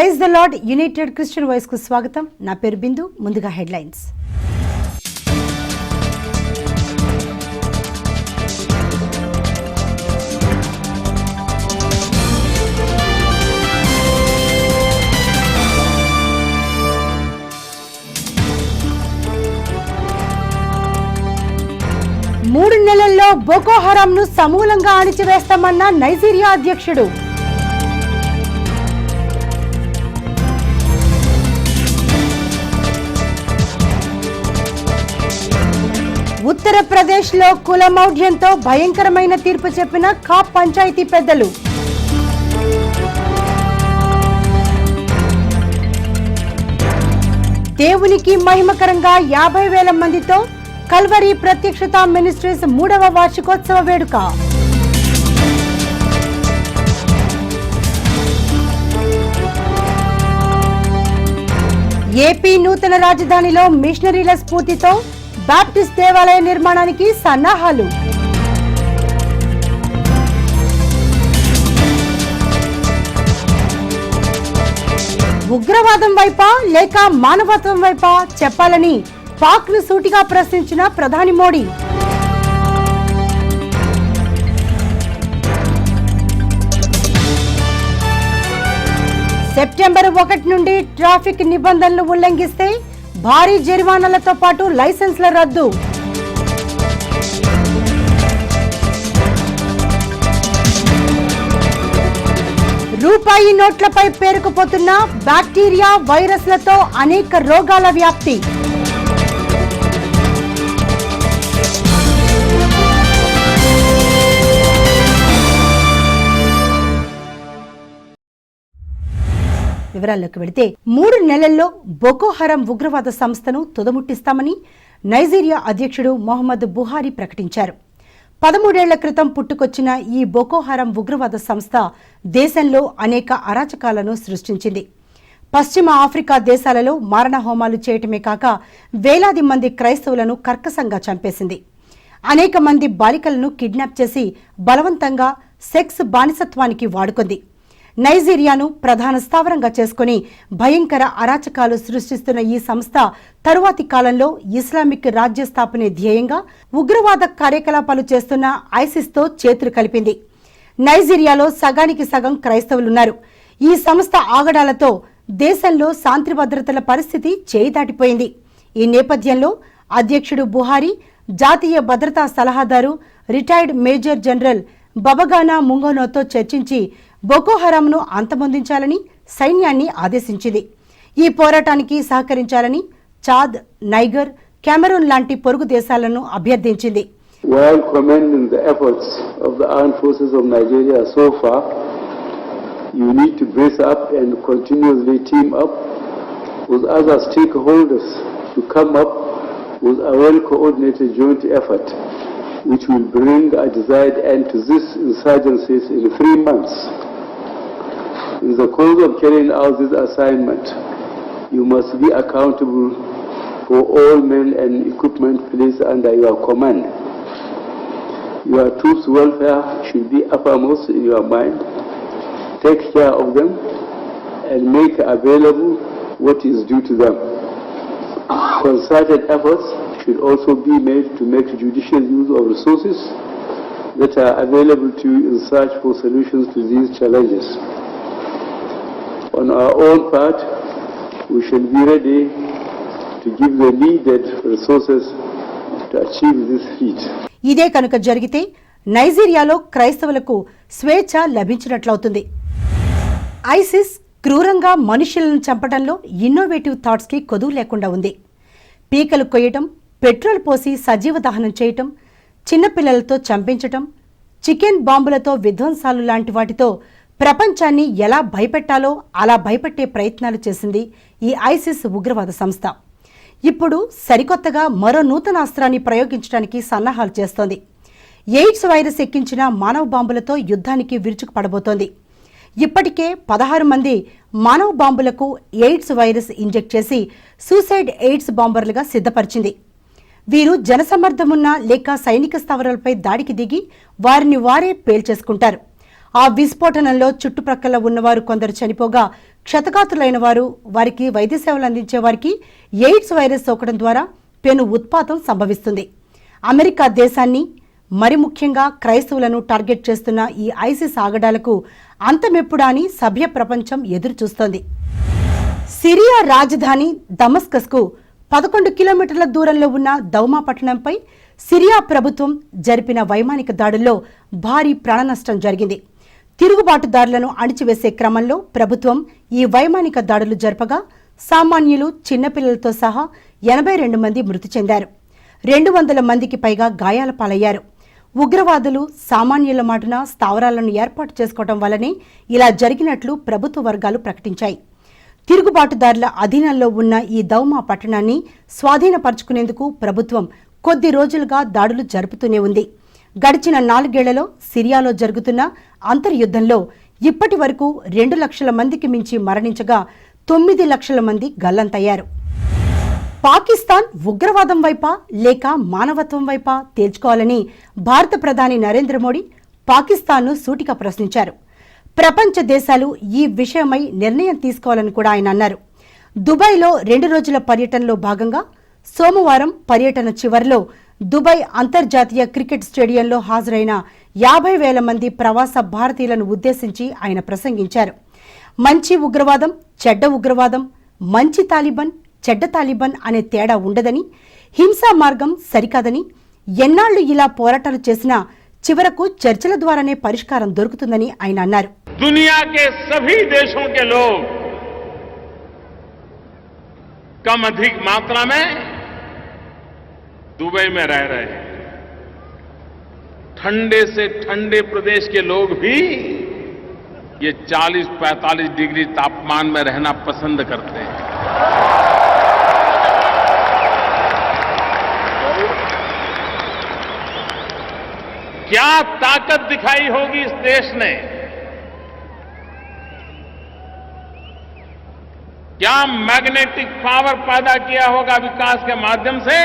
Praise the Lord United Christian Voice కు స్వాగతం. నా పేరు బిందు. ముందుగా హెడ్లైన్స్. మూడు నెలల్లో బోకో హరాంను సమూలంగా అణిచివేస్తామన్న నైజీరియా అధ్యక్షుడు. ఉత్తరప్రదేశ్లో కులమౌఢ్యంతో భయంకరమైన తీర్పు చెప్పిన కాప్ పంచాయతీ పెద్దలు. దేవునికి మహిమకరంగా 50,000 మందితో కల్వరీ ప్రత్యక్షత మినిస్ట్రీస్ 3వ వార్షికోత్సవ వేడుక. ఏపీ నూతన రాజధానిలో మిషనరీల స్ఫూర్తితో బాప్టిస్ట్ దేవాలయ నిర్మాణానికి సన్నాహాలు. ఉగ్రవాదం వైపా లేక మానవత్వం వైపా చెప్పాలని పాక్ ను సూటిగా ప్రశ్నించిన ప్రధాని మోడీ. సెప్టెంబర్ 1 నుండి ట్రాఫిక్ నిబంధనలు ఉల్లంఘిస్తే భారీ జరిమానాలతో పాటు లైసెన్స్ల రద్దు. రూపాయి నోట్లపై పేరుకుపోతున్న బ్యాక్టీరియా వైరస్లతో అనేక రోగాల వ్యాప్తి. వివరాల్లోకి వెళితే 3 నెలల్లో బోకో హరాం ఉగ్రవాద సంస్థను తుదముట్టిస్తామని నైజీరియా అధ్యక్షుడు మొహమ్మద్ బుహారీ ప్రకటించారు. 13 ఏళ్ల క్రితం పుట్టుకొచ్చిన ఈ బోకో హరాం ఉగ్రవాద సంస్థ దేశంలో అనేక అరాచకాలను సృష్టించింది. పశ్చిమ ఆఫ్రికా దేశాలలో మారణ హోమాలు చేయటమే కాక వేలాది మంది క్రైస్తవులను కర్కశంగా చంపేసింది. అనేక మంది బాలికలను కిడ్నాప్ చేసి బలవంతంగా సెక్స్ బానిసత్వానికి వాడుకుంది. నైజీరియాను ప్రధాన స్థావరంగా చేసుకుని భయంకర అరాచకాలు సృష్టిస్తున్న ఈ సంస్థ తరువాతి కాలంలో ఇస్లామిక్ రాజ్య స్థాపనే ధ్యేయంగా ఉగ్రవాద కార్యకలాపాలు చేస్తున్న ఐసిస్తో చేతులు కలిపింది. నైజీరియాలో సగానికి సగం క్రైస్తవులున్నారు. ఈ సంస్థ ఆగడాలతో దేశంలో శాంతి భద్రతల పరిస్థితి చేయి దాటిపోయింది. ఈ నేపథ్యంలో అధ్యక్షుడు బుహారీ జాతీయ భద్రతా సలహాదారు రిటైర్డ్ మేజర్ జనరల్ బబగానా ముంగోనోతో చర్చించి బోకో హరాంను అంతమొందించాలని సైన్యాన్ని ఆదేశించింది. ఈ పోరాటానికి సహకరించాలని చాద్, నైగర్, కెమెరూన్ లాంటి పొరుగు దేశాలను అభ్యర్థించింది. While commending the efforts of the armed forces of Nigeria so far, you need to brace up and continuously team up with other stakeholders to come up with a well-coordinated joint effort which will bring a desired end to this insurgencies in 3 months. In the course of carrying out this assignment, you must be accountable for all men and equipment placed under your command. Your troops' welfare should be uppermost in your mind. Take care of them and make available what is due to them. Concerted efforts should also be made to make judicious use of resources that are available to you in search for solutions to these challenges. On our own part, we shall be ready to give the needed resources to achieve this feat. ఇదే కనుక జరిగితే నైజీరియాలో క్రైస్తవులకు స్వేచ్ఛ లభించినట్లవుతుంది. ISIS క్రూరంగా మనుషులను చంపడంలో innovative thoughts కి కొదువు లేకుండా ఉంది. పీకలు కొయ్యటం, పెట్రోల్ పోసి సజీవ దహనం చేయటం, చిన్నపిల్లలతో చంపించటం, చికెన్ బాంబులతో విధ్వంసాలు లాంటి వాటితో ప్రపంచాన్ని ఎలా భయపెట్టాలో అలా భయపెట్టే ప్రయత్నాలు చేసింది ఈ ఐసిస్ ఉగ్రవాద సంస్థ. ఇప్పుడు సరికొత్తగా మరో నూతన అస్త్రాన్ని ప్రయోగించడానికి సన్నాహాలు చేస్తోంది. ఎయిడ్స్ వైరస్ ఎక్కించిన మానవ బాంబులతో యుద్ధానికి విరుచుకుపడబోతోంది. ఇప్పటికే 16 మంది మానవ బాంబులకు ఎయిడ్స్ వైరస్ ఇంజెక్ట్ చేసి సూసైడ్ ఎయిడ్స్ బాంబర్లుగా సిద్ధపరిచింది. వీరు జనసమ్మర్దమున్న లేక సైనిక స్థావరాలపై దాడికి దిగి వారిని వారే పేల్చేసుకుంటారు. ఆ విస్ఫోటనంలో చుట్టుప్రక్కల ఉన్నవారు కొందరు చనిపోగా క్షతగాతులైన వారు, వారికి వైద్య సేవలు అందించే వారికి ఎయిడ్స్ వైరస్ సోకడం ద్వారా పెను ఉత్పాతం సంభవిస్తుంది. అమెరికా దేశాన్ని, మరి ముఖ్యంగా క్రైస్తవులను టార్గెట్ చేస్తున్న ఈ ఐసిస్ ఆగడాలకు అంతమెప్పుడా అని సభ్య ప్రపంచం ఎదురుచూస్తోంది. సిరియా రాజధాని దమస్కస్కు 11 కిలోమీటర్ల దూరంలో ఉన్న దౌమా పట్టణంపై సిరియా ప్రభుత్వం జరిపిన వైమానిక దాడుల్లో భారీ ప్రాణనష్టం జరిగింది. తిరుగుబాటుదారులను అణిచివేసే క్రమంలో ప్రభుత్వం ఈ వైమానిక దాడులు జరపగా సామాన్యులు, చిన్నపిల్లలతో సహా 82 మంది మృతి చెందారు. 200 మందికి పైగా గాయాల పాలయ్యారు. ఉగ్రవాదులు సామాన్యుల మాటున స్థావరాలను ఏర్పాటు చేసుకోవడం వల్లనే ఇలా జరిగినట్లు ప్రభుత్వ వర్గాలు ప్రకటించాయి. తిరుగుబాటుదారుల అధీనంలో ఉన్న ఈ దౌమా పట్టణాన్ని స్వాధీనపరుచుకునేందుకు ప్రభుత్వం కొద్ది రోజులుగా దాడులు జరుపుతూనే ఉంది. గడిచిన 4 ఏళ్లలో సిరియాలో జరుగుతున్న అంతర్యుద్ధంలో ఇప్పటి వరకు 2 లక్షల మందికి మించి మరణించగా 9 లక్షల మంది గల్లంతయ్యారు. పాకిస్తాన్ ఉగ్రవాదం వైపా లేక మానవత్వం వైపా తేల్చుకోవాలని భారత ప్రధాని నరేంద్ర మోడీ పాకిస్తాన్ను సూటిగా ప్రశ్నించారు. ప్రపంచ దేశాలు ఈ విషయమై నిర్ణయం తీసుకోవాలని కూడా ఆయన అన్నారు. దుబాయ్లో 2 రోజుల పర్యటనలో భాగంగా సోమవారం పర్యటన చివరిలో దుబాయ్ అంతర్జాతీయ క్రికెట్ స్టేడియంలో హాజరైన 50,000 మంది ప్రవాస భారతీయులను ఉద్దేశించి ఆయన ప్రసంగించారు. మంచి ఉగ్రవాదం, చెడ్డ ఉగ్రవాదం, మంచి తాలిబాన్, చెడ్డ తాలిబాన్ అనే తేడా ఉండదని, హింసా మార్గం సరికాదని, ఎన్నాళ్లు ఇలా పోరాటాలు చేసినా చివరకు చర్చల ద్వారానే పరిష్కారం దొరుకుతుందని ఆయన అన్నారు. दुनिया के सभी देशों के लोग कम अधिक मात्रा में दुबई में रह रहे हैं. ठंडे से ठंडे प्रदेश के लोग भी ये 40-45 डिग्री तापमान में रहना पसंद करते हैं. क्या ताकत दिखाई होगी इस देश ने, क्या मैग्नेटिक पावर पैदा किया होगा विकास के माध्यम से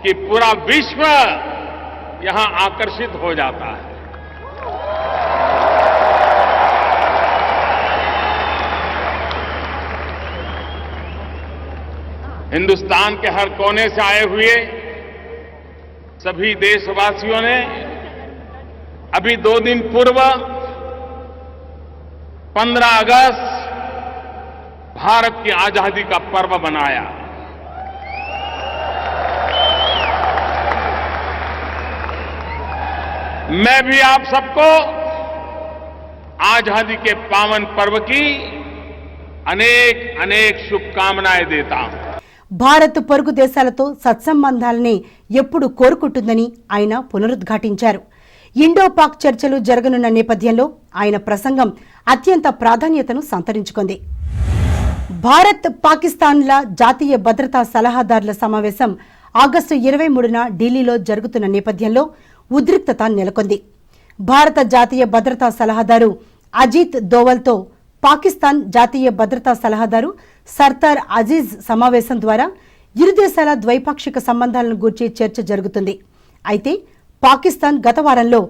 कि पूरा विश्व यहां आकर्षित हो जाता है. हिंदुस्तान के हर कोने से आए हुए सभी देशवासियों ने अभी 2 दिन पूर्व 15 अगस्त भारत की आजादी का पर्व मनाया. मैं भी आप सबको आजादी के पावन पर्व की अनेक अनेक शुभकामनाएं देता हूं. భారత్ పొరుగు దేశాలతో సత్సంబంధాలని ఎప్పుడు కోరుకుంటుందని ఆయన పునరుద్ఘాటించారు. ఇండో పాక్ చర్చలు జరగనున్న నేపథ్యంలో ఆయన ప్రసంగం అత్యంత ప్రాధాన్యతను సంతరించుకుంది. భారత్ పాకిస్తాన్ల జాతీయ భద్రతా సలహాదారుల సమావేశం ఆగస్టు 23న ఢిల్లీలో జరుగుతున్న నేపథ్యంలో ఉద్రిక్తత నెలకొంది. భారత జాతీయ భద్రతా సలహాదారు అజిత్ దోవల్తో పాకిస్తాన్ జాతీయ భద్రతా సలహాదారు సర్దార్ అజీజ్ సమావేశం ద్వారా ఇరు దేశాల ద్వైపాక్షిక సంబంధాలను గూర్చి చర్చ జరుగుతుంది. అయితే పాకిస్తాన్ గత వారంలో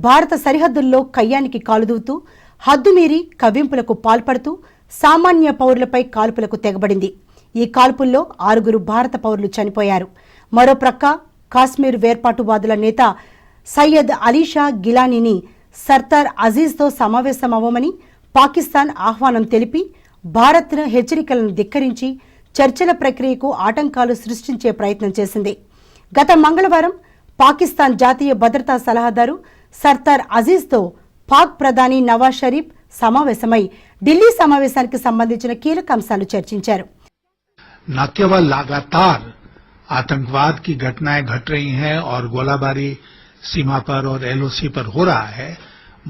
భారత సరిహద్దుల్లో కయ్యానికి కాలుదూతూ హద్దుమీరి కవ్వింపులకు పాల్పడుతూ సామాన్య పౌరులపై కాల్పులకు తెగబడింది. ఈ కాల్పుల్లో 6 భారత పౌరులు చనిపోయారు. మరో ప్రక్క కాశ్మీర్ వేర్పాటువాదుల నేత సయ్యద్ అలీషా గిలానీని సర్దార్ అజీజ్తో సమావేశమవ్వమని పాకిస్తాన్ ఆహ్వానం తెలిపి భారత్ హెచ్చరికలను ధిక్కరించి చర్చల ప్రక్రియకు ఆటంకాలు సృష్టించే ప్రయత్నం చేసింది. గత మంగళవారం పాకిస్తాన్ జాతీయ భద్రతా సలహాదారు సర్దార్ అజీజ్తో పాక్ ప్రధాని నవాజ్ షరీఫ్ సమావేశమై ఢిల్లీ సమావేశానికి సంబంధించిన కీలక అంశాలు చర్చించారు. न केवल लगातार आतंकवाद की घटनाएं घट रही हैं और गोलाबारी सीमा पर और एलओसी पर हो रहा है,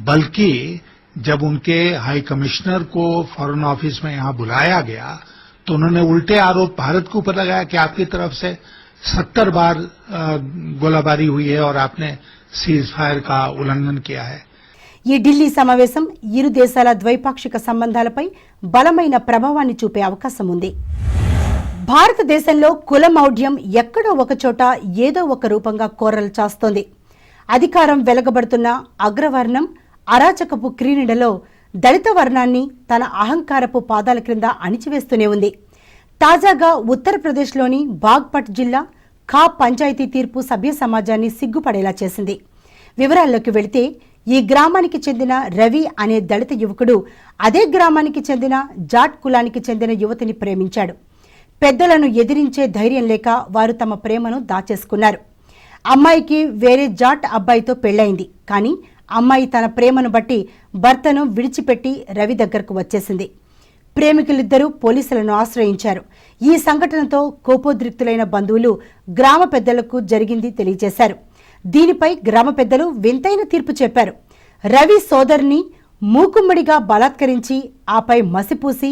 बल्कि जब उनके हाई कमिश्नर को फॉरेन ऑफिस में यहां बुलाया गया तो उन्होंने उल्टे आरोप भारत के ऊपर लगाया कि आपकी तरफ से 70 बार गोलाबारी हुई है और आपने सीज फायर का उल्लंघन किया है. ఈ ఢిల్లీ సమావేశం ఇరు దేశాల ద్వైపాక్షిక సంబంధాలపై బలమైన ప్రభావాన్ని చూపే అవకాశం ఉంది. భారతదేశంలో కులమౌఢ్యం ఎక్కడో ఒకచోట ఏదో ఒక రూపంగా కోరలు చాస్తోంది. అధికారం వెలగబడుతున్న అగ్రవర్ణం అరాచకపు క్రీడలో దళిత వర్ణాన్ని తన అహంకారపు పాదాల క్రింద అణిచివేస్తూనే ఉంది. తాజాగా ఉత్తరప్రదేశ్లోని బాగ్పట్ జిల్లా ఖా పంచాయతీ తీర్పు సభ్య సమాజాన్ని సిగ్గుపడేలా చేసింది. వివరాల్లోకి వెళితే ఈ గ్రామానికి చెందిన రవి అనే దళిత యువకుడు అదే గ్రామానికి చెందిన జాట్ కులానికి చెందిన యువతిని ప్రేమించాడు. పెద్దలను ఎదిరించే ధైర్యం లేక వారు తమ ప్రేమను దాచేసుకున్నారు. అమ్మాయికి వేరే జాట్ అబ్బాయితో పెళ్లైంది. కానీ అమ్మాయి తన ప్రేమను బట్టి భర్తను విడిచిపెట్టి రవి దగ్గరకు వచ్చేసింది. ప్రేమికులిద్దరూ పోలీసులను ఆశ్రయించారు. ఈ సంఘటనతో కోపోద్రిక్తులైన బంధువులు గ్రామ పెద్దలకు జరిగింది తెలియజేశారు. దీనిపై గ్రామ పెద్దలు వింతైన తీర్పు చెప్పారు. రవి సోదరిని మూకుమ్మడిగా బలాత్కరించి ఆపై మసిపూసి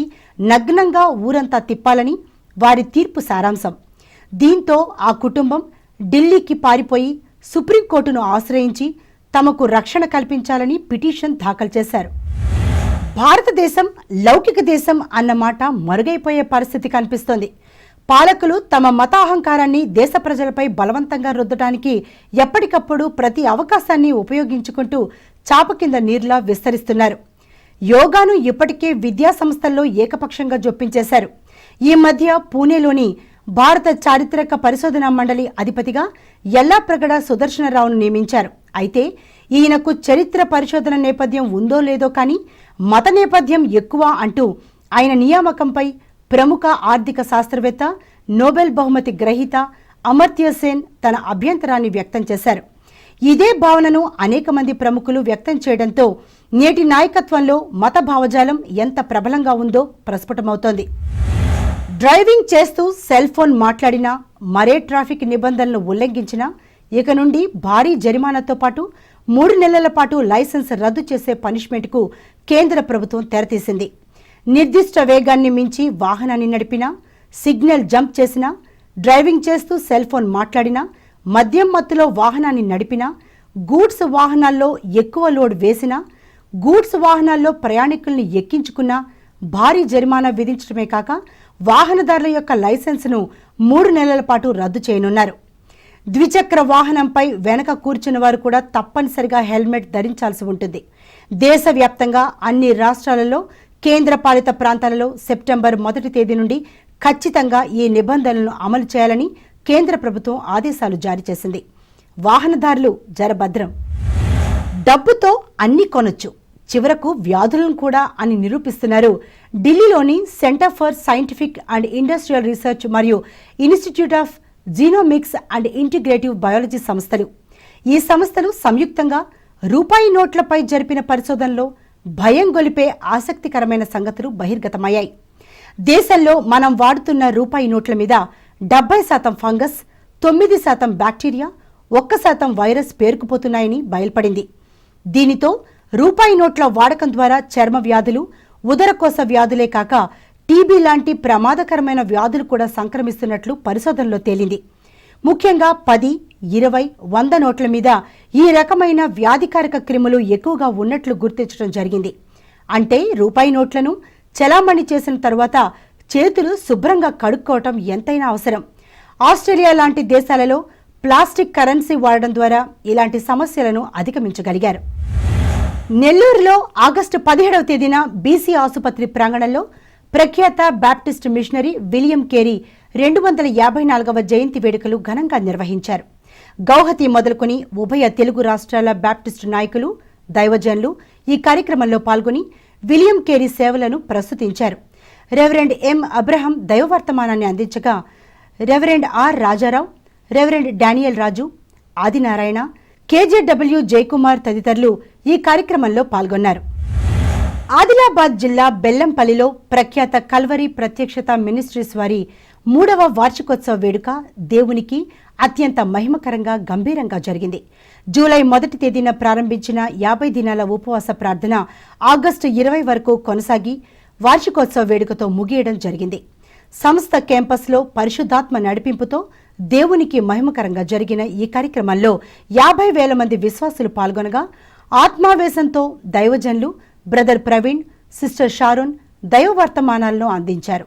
నగ్నంగా ఊరంతా తిప్పాలని వారి తీర్పు సారాంశం. దీంతో ఆ కుటుంబం ఢిల్లీకి పారిపోయి సుప్రీంకోర్టును ఆశ్రయించి తమకు రక్షణ కల్పించాలని పిటిషన్ దాఖలు చేశారు. భారతదేశం లౌకిక దేశం అన్నమాట మరుగైపోయే పరిస్థితి కనిపిస్తోంది. పాలకులు తమ మతాహంకారాన్ని దేశ ప్రజలపై బలవంతంగా రుద్దడానికి ఎప్పటికప్పుడు ప్రతి అవకాశాన్ని ఉపయోగించుకుంటూ చాప కింద నీరులా విస్తరిస్తున్నారు. యోగాను ఇప్పటికే విద్యా సంస్థల్లో ఏకపక్షంగా జొప్పించేశారు. ఈ మధ్య పూణేలోని భారత చారిత్రక పరిశోధనా మండలి అధిపతిగా యల్లాప్రగడ సుదర్శనరావును నియమించారు. అయితే ఈయనకు చరిత్ర పరిశోధన నేపథ్యం ఉందో లేదో కానీ మత నేపథ్యం ఎక్కువ అంటూ ఆయన నియామకంపై ప్రముఖ ఆర్థిక శాస్త్రవేత్త, నోబెల్ బహుమతి గ్రహీత అమర్త్య సేన్ తన అభ్యంతరాన్ని వ్యక్తం చేశారు. ఇదే భావనను అనేక మంది ప్రముఖులు వ్యక్తం చేయడంతో నేటి నాయకత్వంలో మత భావజాలం ఎంత ప్రబలంగా ఉందో ప్రస్ఫుటమవుతోంది. డ్రైవింగ్ చేస్తూ సెల్ ఫోన్ మాట్లాడినా, మరే ట్రాఫిక్ నిబంధనలను ఉల్లంఘించినా ఇక నుండి భారీ జరిమానాతో పాటు 3 నెలల పాటు లైసెన్స్ రద్దు చేసే పనిష్మెంట్కు కేంద్ర ప్రభుత్వం తెరతీసింది. నిర్దిష్ట వేగాన్ని మించి వాహనాన్ని నడిపినా, సిగ్నల్ జంప్ చేసినా, డ్రైవింగ్ చేస్తూ సెల్ ఫోన్ మాట్లాడినా, మద్యం మత్తులో వాహనాన్ని నడిపినా, గూడ్స్ వాహనాల్లో ఎక్కువ లోడ్ వేసినా, గూడ్స్ వాహనాల్లో ప్రయాణికుల్ని ఎక్కించుకున్నా భారీ జరిమానా విధించడమే కాక వాహనదారుల యొక్క లైసెన్సును 3 నెలల పాటు రద్దు చేయనున్నారు. ద్విచక్ర వాహనంపై వెనక కూర్చున్న వారు కూడా తప్పనిసరిగా హెల్మెట్ ధరించాల్సి ఉంటుంది. దేశవ్యాప్తంగా అన్ని రాష్ట్రాలలో, కేంద్ర పాలిత ప్రాంతాలలో సెప్టెంబర్ 1 తేదీ నుండి ఖచ్చితంగా ఈ నిబంధనలను అమలు చేయాలని కేంద్ర ప్రభుత్వం ఆదేశాలు జారీ చేసింది. వాహనదారులు జరభద్రం. డబ్బుతో అన్ని కొనొచ్చు, చివరకు వ్యాధులను కూడా అని నిరూపిస్తున్నారు ఢిల్లీలోని centre for scientific and industrial research మరియు institute of genomics and integrative biology సంస్థలు. ఈ సంస్థలు సంయుక్తంగా రూపాయి నోట్లపై జరిపిన పరిశోధనలో భయం గొలిపే ఆసక్తికరమైన సంగతులు బహిర్గతమయ్యాయి. దేశంలో మనం వాడుతున్న రూపాయి నోట్ల మీద 70% ఫంగస్, 9% బ్యాక్టీరియా, 1% వైరస్ పేరుకుపోతున్నాయని బయల్పడింది. దీనితో రూపాయి నోట్ల వాడకం ద్వారా చర్మ వ్యాధులు, ఉదరకోశ వ్యాధులే కాక టీబీ లాంటి ప్రమాదకరమైన వ్యాధులు కూడా సంక్రమిస్తున్నట్లు పరిశోధనలో తేలింది. ముఖ్యంగా 10, 20, 100 నోట్ల మీద ఈ రకమైన వ్యాధికారక క్రిములు ఎక్కువగా ఉన్నట్లు గుర్తించడం జరిగింది. అంటే రూపాయి నోట్లను చలామణి చేసిన తరువాత చేతులు శుభ్రంగా కడుక్కోవటం ఎంతైనా అవసరం. ఆస్ట్రేలియా లాంటి దేశాలలో ప్లాస్టిక్ కరెన్సీ వాడడం ద్వారా ఇలాంటి సమస్యలను అధిగమించగలిగారు. నెల్లూరులో ఆగస్టు 17వ తేదీన బీసీ ఆసుపత్రి ప్రాంగణంలో ప్రఖ్యాత బాప్టిస్ట్ మిషనరీ విలియం కేరీ 254వ జయంతి వేడుకలు ఘనంగా నిర్వహించారు. గౌహతి మొదలుకొని ఉభయ తెలుగు రాష్ట్రాల బాప్టిస్టు నాయకులు, దైవజనులు ఈ కార్యక్రమంలో పాల్గొని విలియం కేరీ సేవలను ప్రస్తుతించారు. రెవరెండ్ ఎం అబ్రహం దైవవర్తమానాన్ని అందించగా reverend R Rajarao, reverend Daniel Raju, Adinarayana, KJW Jayakumar తదితరులు ఈ కార్యక్రమంలో పాల్గొన్నారు. ఆదిలాబాద్ జిల్లా బెల్లంపల్లిలో ప్రఖ్యాత కల్వరి ప్రత్యక్షత మినిస్ట్రీస్ వారి 3వ వార్షికోత్సవ వేడుక దేవునికి అత్యంత మహిమకరంగా గంభీరంగా జరిగింది. జూలై 1 తేదీన ప్రారంభించిన 50 దినాల ఉపవాస ప్రార్థన ఆగస్టు 20 వరకు కొనసాగి వార్షికోత్సవ వేడుకతో ముగియడం జరిగింది. సంస్థ క్యాంపస్లో పరిశుద్ధాత్మ నడిపింపుతో దేవునికి మహిమకరంగా జరిగిన ఈ కార్యక్రమంలో 50,000 మంది విశ్వాసులు పాల్గొనగా ఆత్మావేశంతో దైవజనులు బ్రదర్ ప్రవీణ్, సిస్టర్ షారోన్ దైవ వర్తమానాలను అందించారు.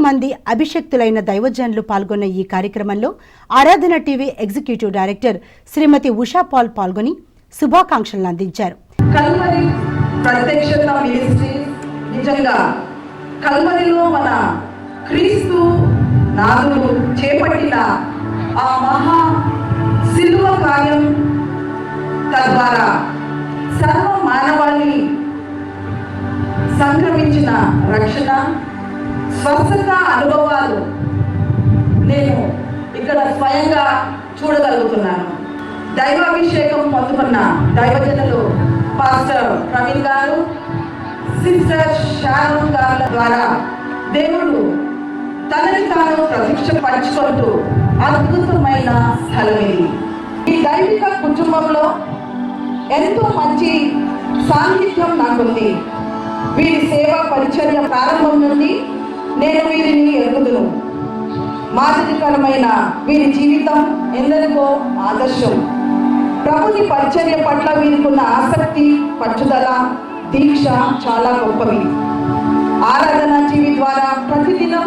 మంది అభిషక్తులైన దైవజనులు పాల్గొన్న ఈ కార్యక్రమంలో ఆరాధన టీవీ ఎగ్జిక్యూటివ్ డైరెక్టర్ శ్రీమతి ఉషా పాల్ పాల్గొని శుభాకాంక్షలను అందించారు. కల్వరి ప్రత్యక్షత మినిస్ట్రీ నిజంగా కల్వరిలో మన క్రీస్తు నాదుడు చేపట్టిన ఆ మహా శిలువ కార్యం తద్వారా సర్వ మానవాళి సంక్రమించిన రక్షణ స్వస్థత అనుభవాలు నేను ఇక్కడ స్వయంగా చూడగలుగుతున్నాను. దైవాభిషేకం పొందుకున్న దైవజనులు పాస్టర్ ప్రవీణ్ గారు, సిస్టర్ షారోన్ గారుల ద్వారా దేవుడు తనని తాను ప్రతిష్ట పంచుకుంటూ అద్భుతమైన స్థలం ఇది. ఈ దైవిక కుటుంబంలో ఎంతో మంచి సాన్నిధ్యం నాకుంది. వీరి సేవా పరిచర్య ప్రారంభం నుండి నేను వీరిని ఎరుగుదును. మాదిరికరమైన వీరి జీవితం ఎందరికో ఆదర్శం. ప్రభుని పరిచర్య పట్ల వీరికున్న ఆసక్తి, పట్టుదల, దీక్ష చాలా గొప్పవి. ఆరాధన టీవీ ద్వారా ప్రతిదినం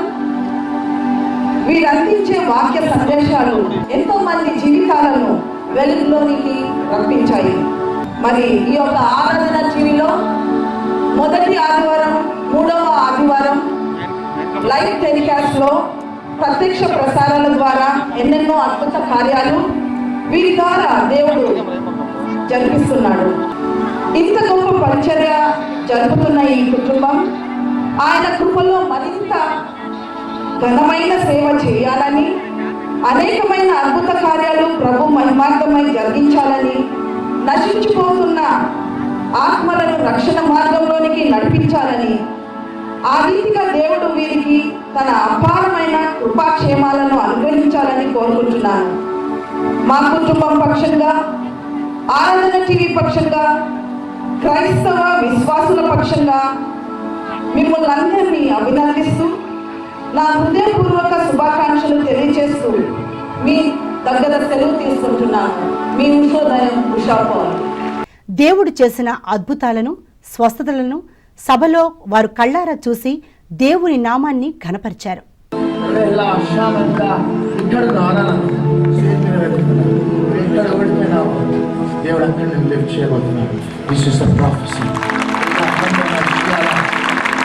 వీరు అందించే వాక్య సందేశాలు ఎంతో మంది జీవితాలను వెలుగులోనికి రప్పించాయి. మరి ఈ యొక్క ఆరాధన టీవీలో మొదటి ఆదివారం, మూడవ ఆదివారం లైవ్ టెలికాస్ట్ లో ప్రత్యక్ష ప్రసారాల ద్వారా ఎన్నెన్నో అద్భుత కార్యాలు వీరి ద్వారా దేవుడు జరిపిస్తున్నాడు. ఇంత గొప్ప పరిచర్య జరుపుతున్న ఈ కుటుంబం ఆయన కృపలో మరింత ఘనమైన సేవ చేయాలని, అనేకమైన అద్భుత కార్యాలు ప్రభు మహిమార్థమై జరిగించాలని, నశించిపోతున్న ఆత్మలను రక్షణ మార్గంలోనికి నడిపించాలని, ఆ రీతిగా దేవుడు వీరికి తన అపారమైన కృపాక్షేమాలను అనుగ్రహించాలని కోరుకుంటున్నాను. మా కుటుంబం పక్షంగా, ఆరాధన టీవీ పక్షంగా, క్రైస్తవ విశ్వాసుల పక్షంగా మిమ్మల్ని అందరినీ అభినందిస్తూ నా హృదయపూర్వక శుభాకాంక్షలు తెలియజేస్తూ మీ దగ్గర సెలవు తీసుకుంటున్నాను. మీ ఉషా పాల్. దేవుడు చేసిన అద్భుతాలను, స్వస్థతలను సభలో వారు కళ్ళారా చూసి దేవుని నామాన్ని ఘనపరిచారు.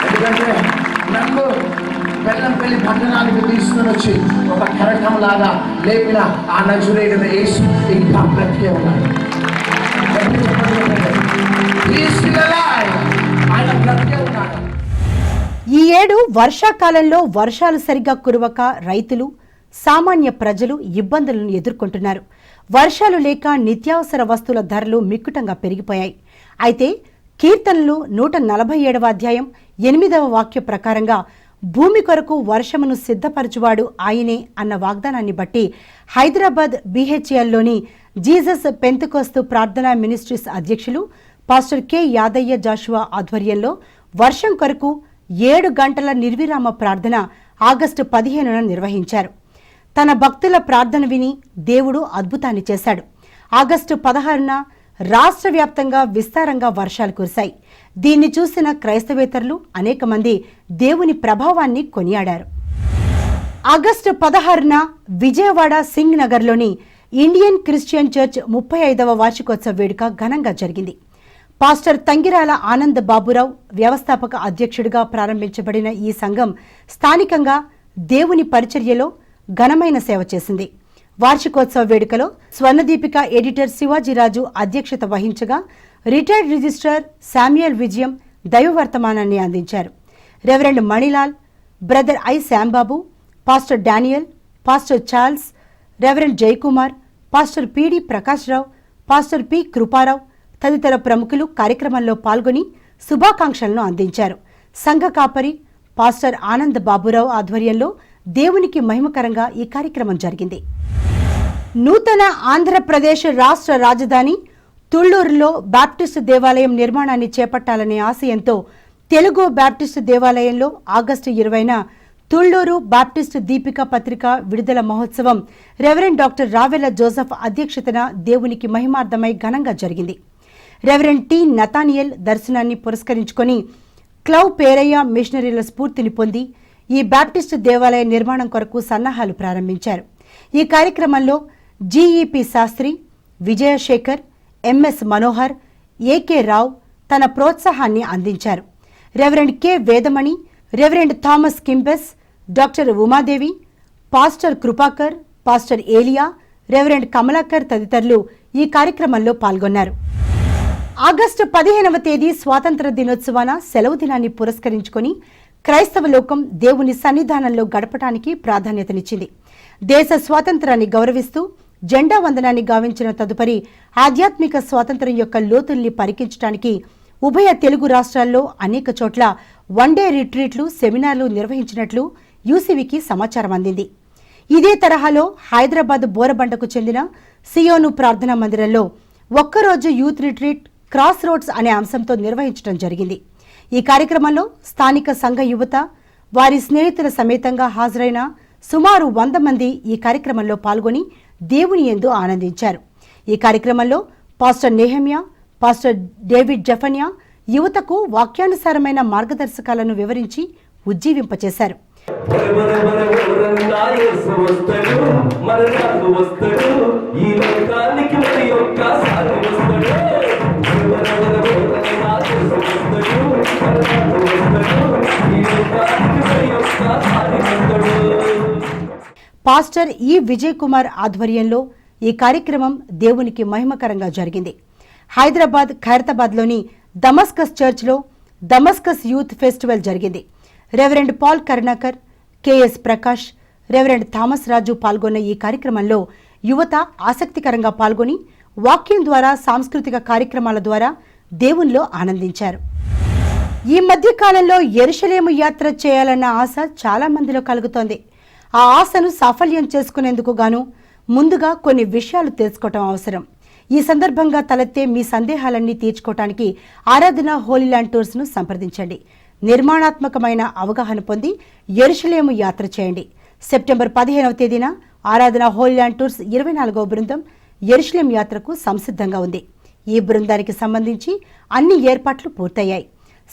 ఎందుకంటే నన్ను బెల్లంపల్లి పట్టణానికి తీసుకుని వచ్చి ఒక కెరటం లాగా లేపిన ఆ నజరేయుడైన యేసు ఇంకా బ్రతికే ఉన్నాడు. ఆయన బ్రతికే ఉన్నాడు. ఈ ఏడు వర్షాకాలంలో వర్షాలు సరిగ్గా కురవక రైతులు, సామాన్య ప్రజలు ఇబ్బందులను ఎదుర్కొంటున్నారు. వర్షాలు లేక నిత్యావసర వస్తువుల ధరలు మిక్కుటంగా పెరిగిపోయాయి. అయితే కీర్తనలు 147వ అధ్యాయం 8వ వాక్య ప్రకారంగా భూమి కొరకు వర్షమును సిద్ధపరచువాడు ఆయనే అన్న వాగ్దానాన్ని బట్టి హైదరాబాద్ BHLలోని జీసస్ పెంతెకోస్తు ప్రార్థనా మినిస్ట్రీస్ అధ్యక్షులు పాస్టర్ కె యాదయ్య జాషువా ఆధ్వర్యంలో వర్షం కొరకు 7 గంటల నిర్విరామ ప్రార్థన ఆగస్టు 15న నిర్వహించారు. తన భక్తుల ప్రార్థన విని దేవుడు అద్భుతాన్ని చేశాడు. ఆగస్టు 16న రాష్ట్ర వ్యాప్తంగా విస్తారంగా వర్షాలు కురిశాయి. దీన్ని చూసిన క్రైస్తవేతరులు అనేక మంది దేవుని ప్రభావాన్ని కొనియాడారు. ఆగస్టు 16న విజయవాడ సింగ్ నగర్లోని ఇండియన్ క్రిస్టియన్ చర్చ్ 35వ వార్షికోత్సవ వేడుక ఘనంగా జరిగింది. పాస్టర్ తంగిరాల ఆనంద్ బాబురావు వ్యవస్థాపక అధ్యక్షుడిగా ప్రారంభించబడిన ఈ సంఘం స్థానికంగా దేవుని పరిచర్యలో ఘనమైన సేవ చేసింది. వార్షికోత్సవ వేడుకలో స్వర్ణదీపిక ఎడిటర్ శివాజీరాజు అధ్యక్షత వహించగా రిటైర్డ్ రిజిస్ట్రార్ శామ్యుయల్ విజయం దైవవర్తమానాన్ని అందించారు. Reverend Manilal, brother I Shyam Babu, pastor Daniel, pastor Charles, reverend Jayakumar, pastor PD Prakash Rao, pastor P Krupa Rao తదితర ప్రముఖులు కార్యక్రమంలో పాల్గొని శుభాకాంక్షలను అందించారు. సంఘ కాపరి పాస్టర్ ఆనంద్ బాబురావు ఆధ్వర్యంలో దేవునికి మహిమకరంగా ఈ కార్యక్రమం జరిగింది. నూతన ఆంధ్రప్రదేశ్ రాష్ట్ర రాజధాని తుళ్లూరులో బాప్టిస్టు దేవాలయం నిర్మాణాన్ని చేపట్టాలనే ఆశయంతో తెలుగు బాప్టిస్టు దేవాలయంలో ఆగస్టు 20న తుళ్లూరు బాప్టిస్టు దీపిక పత్రిక విడుదల మహోత్సవం రెవరెండ్ డాక్టర్ రావెల జోసెఫ్ అధ్యక్షతన దేవునికి మహిమార్థమై ఘనంగా జరిగింది. రెవరెండ్ టి నతానియల్ దర్శనాన్ని పురస్కరించుకొని క్లౌ పేరయ్య మిషనరీల స్ఫూర్తిని పొంది ఈ బాప్టిస్టు దేవాలయ నిర్మాణం కొరకు సన్నాహాలు ప్రారంభించారు. ఈ కార్యక్రమంలో GEP Shastri, Vijayashekar, MS Manohar, AK Rao తన ప్రోత్సాహాన్ని అందించారు. Reverend K Vedamani, reverend Thomas కింబెస్, doctor Umadevi, pastor Kripakar, pastor Elia, reverend Kamalakar తదితరులు ఈ కార్యక్రమంలో పాల్గొన్నారు. ఆగస్టు 15వ తేదీ స్వాతంత్ర దినోత్సవాన సెలవు దినాన్ని పురస్కరించుకొని క్రైస్తవ లోకం దేవుని సన్నిధానంలో గడపడానికి ప్రాధాన్యతనిచ్చింది. దేశ స్వాతంత్రాన్ని గౌరవిస్తూ జెండా వందనాన్ని గావించిన తదుపరి ఆధ్యాత్మిక స్వాతంత్ర్యం యొక్క లోతుల్ని పరికించడానికి ఉభయ తెలుగు రాష్ట్రాల్లో అనేక చోట్ల వన్డే రిట్రీట్లు, సెమినార్లు నిర్వహించినట్లు యూసీవీకి సమాచారం అందింది. ఇదే తరహాలో హైదరాబాద్ బోరబండకు చెందిన సియోను ప్రార్థనా మందిరంలో ఒక్కరోజు యూత్ రిట్రీట్ క్రాస్ రోడ్స్ అనే అంశంతో నిర్వహించడం జరిగింది. ఈ కార్యక్రమంలో స్థానిక సంఘ యువత, వారి స్నేహితుల సమేతంగా హాజరైన సుమారు 100 మంది ఈ కార్యక్రమంలో పాల్గొని దేవుని యందు ఆనందించారు. ఈ కార్యక్రమంలో పాస్టర్ నెహెమ్యా, పాస్టర్ డేవిడ్ జఫన్యా యువతకు వాక్యానుసారమైన మార్గదర్శకాలను వివరించి ఉజ్జీవింపచేశారు. పాస్టర్ ఈ విజయ్ కుమార్ ఆధ్వర్యంలో ఈ కార్యక్రమం దేవునికి మహిమకరంగా జరిగింది. హైదరాబాద్ ఖైరతాబాద్లోని దమస్కస్ చర్చ్లో దమస్కస్ యూత్ ఫెస్టివల్ జరిగింది. Reverend Paul Karunakar, KS Prakash, reverend Thomas Raju పాల్గొన్న ఈ కార్యక్రమంలో యువత ఆసక్తికరంగా పాల్గొని వాక్యం ద్వారా, సాంస్కృతిక కార్యక్రమాల ద్వారా దేవునిలో ఆనందించారు. ఈ మధ్య కాలంలో యెరూషలేము యాత్ర చేయాలన్న ఆశ చాలా మందిలో కలుగుతోంది. ఆ ఆశను సాఫల్యం చేసుకునేందుకు గాను ముందుగా కొన్ని విషయాలు తెలుసుకోవటం అవసరం. ఈ సందర్భంగా తలెత్తే మీ సందేహాలన్నీ తీర్చుకోవటానికి ఆరాధన హోలీ ల్యాండ్ టూర్స్ ను సంప్రదించండి. నిర్మాణాత్మకమైన అవగాహన పొంది యెరూషలేము యాత్ర చేయండి. సెప్టెంబర్ 15వ తేదీన ఆరాధన హోలీ ల్యాండ్ టూర్స్ 24వ బృందం యెరూషలేం యాత్రకు సంసిద్ధంగా ఉంది. ఈ బృందానికి సంబంధించి అన్ని ఏర్పాట్లు పూర్తయ్యాయి.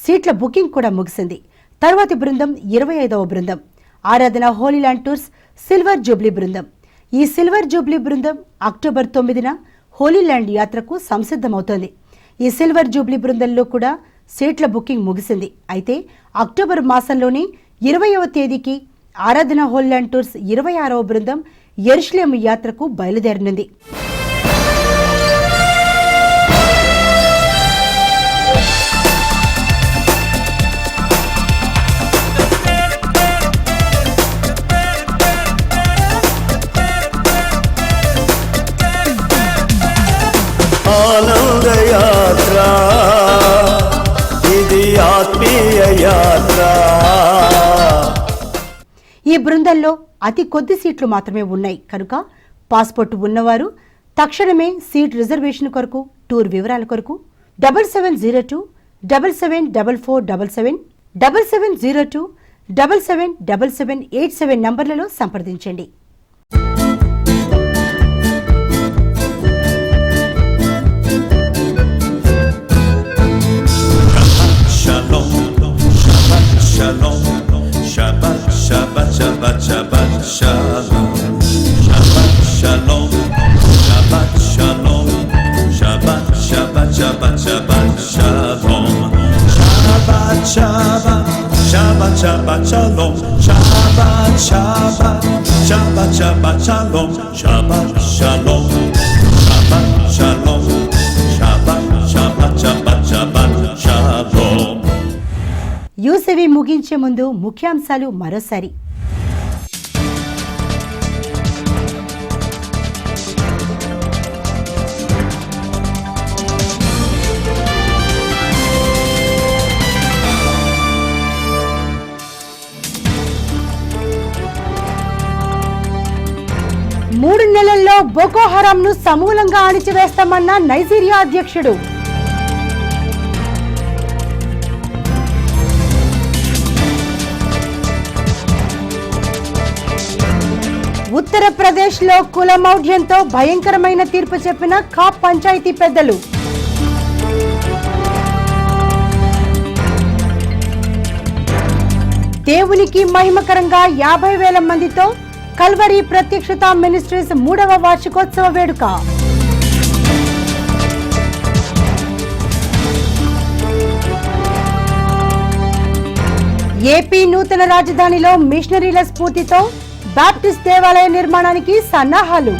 సీట్ల బుకింగ్ కూడా ముగిసింది. తర్వాతి బృందం 25వ బృందం ఆరాధన Holi land tours silver Jubilee బృందం. ఈ సిల్వర్ జూబ్లీ బృందం అక్టోబర్ 9న హోలీ ల్యాండ్ యాత్రకు సంసిద్ధమవుతోంది. ఈ సిల్వర్ జూబ్లీ బృందంలో కూడా సీట్ల బుకింగ్ ముగిసింది. అయితే అక్టోబర్ మాసంలోని 20వ తేదీకి ఆరాధన హోలీ ల్యాండ్ టూర్స్ 26వ బృందం యెరూషలేము యాత్రకు బయలుదేరనుంది. ఆనంద యాత్ర, ఇది ఆత్మీయ యాత్ర. ఈ బృందంలో అతి కొద్ది సీట్లు మాత్రమే ఉన్నాయి కనుక పాస్పోర్ట్ ఉన్నవారు తక్షణమే సీట్ రిజర్వేషన్ కొరకు, టూర్ వివరాల కొరకు 7702 774477 7702 777787 నంబర్లలో సంప్రదించండి. Shalom, Shabbat, Shabbat, Shabbat, Shabbat, Shalom. Shabbat, Shalom, Shabbat, Shalom, Shabbat, Shabbat, Shabbat, Shabbat, Shalom. Shabbat, Shabbat, Shabbat, Shabbat, Shalom. Shabbat, Shabbat, Shabbat, Shabbat, Shalom. Shabbat, Shalom, Shabbat, Shalom, Shabbat, Shabbat, Shabbat, Shabbat, Shalom. యూసీవీ ముగించే ముందు ముఖ్యాంశాలు మరోసారి. మూడు నెలల్లో బోకో హరాంను సమూలంగా అణిచివేస్తామన్న Nigeria అధ్యక్షుడు. ఉత్తరప్రదేశ్లో కులమౌఢ్యంతో భయంకరమైన తీర్పు చెప్పిన కాప్ పంచాయతీ పెద్దలు. దేవునికి మహిమకరంగా 50,000 మందితో కల్వరి ప్రత్యక్షత మినిస్ట్రీస్ 3వ వార్షికోత్సవ వేడుక. ఏపీ నూతన రాజధానిలో మిషనరీల స్ఫూర్తితో బాప్టిస్ట్ దేవాలయ నిర్మాణానికి సన్నాహాలు.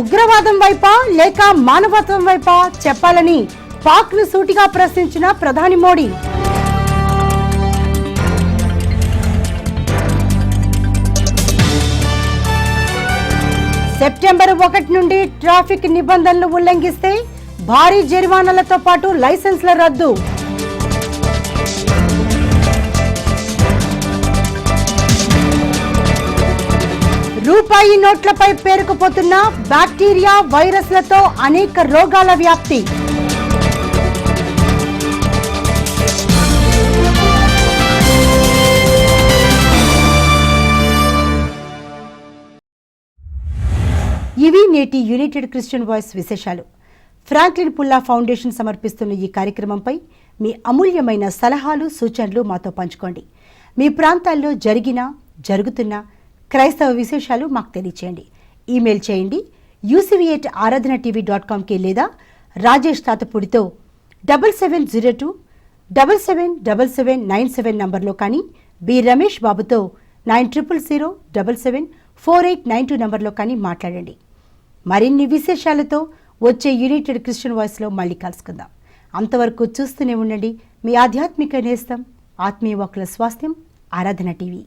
ఉగ్రవాదం వైపా లేక మానవత్వం వైపా చెప్పాలని పాక్ను సూటిగా ప్రశ్నించిన ప్రధాని మోడీ. సెప్టెంబర్ 1 నుండి ట్రాఫిక్ నిబంధనలు ఉల్లంఘిస్తే భారీ జరిమానాలతో పాటు లైసెన్స్ల రద్దు. రూపాయి నోట్లపై పేరుకుపోతున్న బ్యాక్టీరియా వైరస్లతో అనేక రోగాల వ్యాప్తి. ఇవి నేటి యునైటెడ్ క్రిస్టియన్ వాయిస్ విశేషాలు. ఫ్రాంక్లిన్ పుల్లా ఫౌండేషన్ సమర్పిస్తున్న ఈ కార్యక్రమంపై మీ అమూల్యమైన సలహాలు సూచనలు మాతో పంచుకోండి. మీ ప్రాంతాల్లో జరుగుతున్న క్రైస్తవ విశేషాలు మాకు తెలియచేయండి. ఈమెయిల్ చేయండి ucv@aradhanatv.com లేదా రాజేష్ తాతపూడితో 7702 777797 నంబర్లో కానీ బి రమేష్ బాబుతో 9000774892 నంబర్లో కానీ మాట్లాడండి. మరిన్ని విశేషాలతో వచ్చే యునైటెడ్ క్రిస్టియన్ వాయిస్లో మళ్ళీ కలుసుకుందాం. అంతవరకు చూస్తూనే ఉండండి మీ ఆధ్యాత్మిక నేస్తం, ఆత్మీయ వాక్కుల స్వాస్థ్యం, ఆరాధన టీవీ.